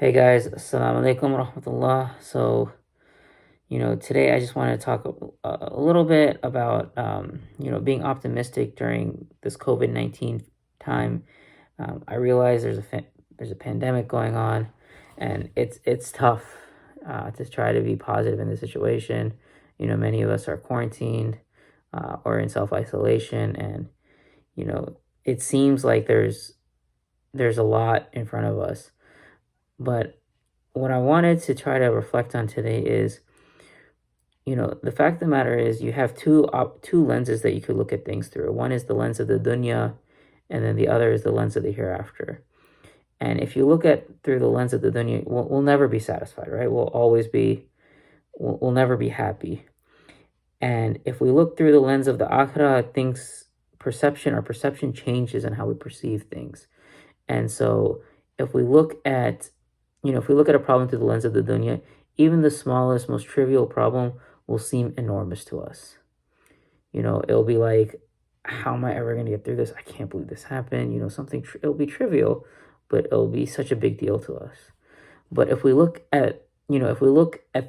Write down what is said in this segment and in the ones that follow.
Hey guys, assalamu alaikum wa rahmatullah. Today I just want to talk a little bit about, being optimistic during this COVID-19 time. I realize there's a pandemic going on, and it's tough to try to be positive in this situation. Many of us are quarantined or in self-isolation, and, you know, it seems like there's a lot in front of us. But what I wanted to try to reflect on today is, the fact of the matter is you have two lenses that you could look at things through. One is the lens of the dunya, and then the other is the lens of the hereafter. And if you look at through the lens of the dunya, we'll never be satisfied, right? We'll never be happy. And if we look through the lens of the akhirah, our perception changes in how we perceive things. And so if we look at if we look at a problem through the lens of the dunya, even the smallest, most trivial problem will seem enormous to us. It'll be like, how am I ever going to get through this? I can't believe this happened. It'll be trivial, but it'll be such a big deal to us. But if we look at,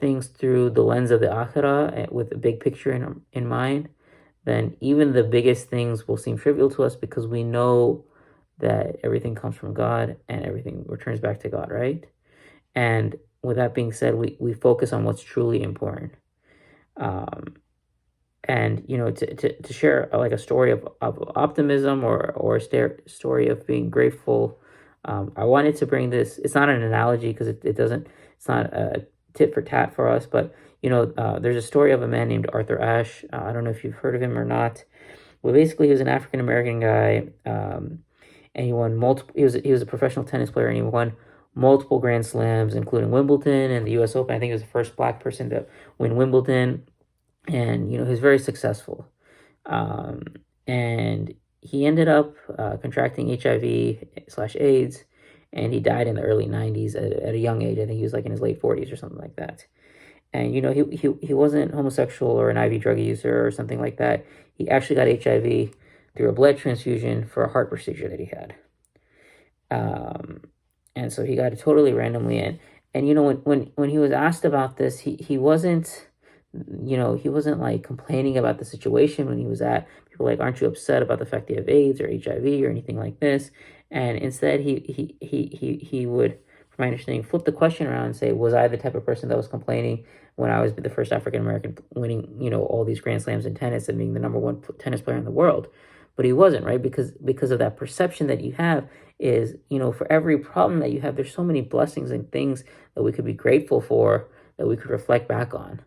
things through the lens of the akhirah with the big picture in mind, then even the biggest things will seem trivial to us because we know that everything comes from God and everything returns back to God, right? And with that being said, we focus on what's truly important. And to share like a story of optimism or a story of being grateful, I wanted to bring this. It's not an analogy because it's not a tit for tat for us, but there's a story of a man named Arthur Ashe. I don't know if you've heard of him or not. Well, basically, he was an African American guy, and he won multiple. He was a professional tennis player, and he won multiple Grand Slams, including Wimbledon and the U.S. Open. I think he was the first black person to win Wimbledon, and he was very successful. And he ended up contracting HIV/AIDS, and he died in the early '90s at a young age. I think he was like in his late 40s or something like that. And he wasn't homosexual or an IV drug user or something like that. He actually got HIV through a blood transfusion for a heart procedure that he had. And so he got it totally randomly in. And when he was asked about this, he wasn't like complaining about the situation when he was at. People were like, aren't you upset about the fact that you have AIDS or HIV or anything like this? And instead he would, from my understanding, flip the question around and say, was I the type of person that was complaining when I was the first African American winning, all these Grand Slams in tennis and being the number one tennis player in the world? But he wasn't, right? Because of that perception that you have is, for every problem that you have, there's so many blessings and things that we could be grateful for, that we could reflect back on.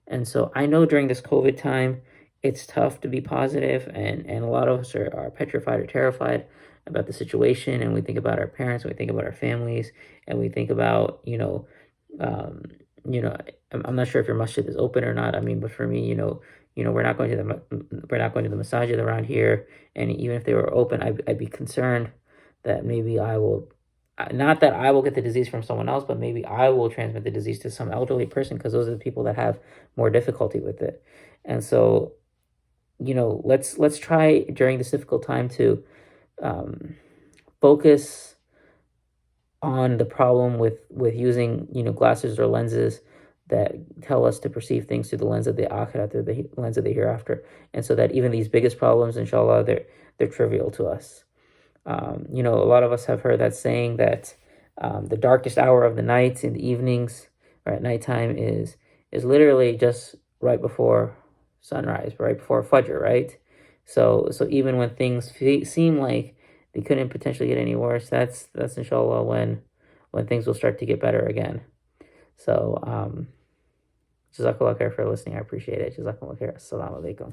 And so I know during this COVID time, it's tough to be positive, and a lot of us are petrified or terrified about the situation, and we think about our parents, and we think about our families, and we think about, um, I'm not sure if your masjid is open or not. I mean, but for me, we're not going to the masajid around here, and even if they were open, I'd be concerned that maybe I will, not that I will get the disease from someone else, but maybe I will transmit the disease to some elderly person because those are the people that have more difficulty with it. And so, let's try during this difficult time to focus on the problem with using glasses or lenses that tell us to perceive things through the lens of the akhirah, through the lens of the hereafter, and so that even these biggest problems, inshallah, they're trivial to us. A lot of us have heard that saying that the darkest hour of the night in the evenings or at nighttime is literally just right before sunrise, right before Fajr, right? So even when things seem like they couldn't potentially get any worse, that's inshallah when things will start to get better again. So Jazakallah khair for listening. I appreciate it. Jazakallah khair. Assalamu alaikum.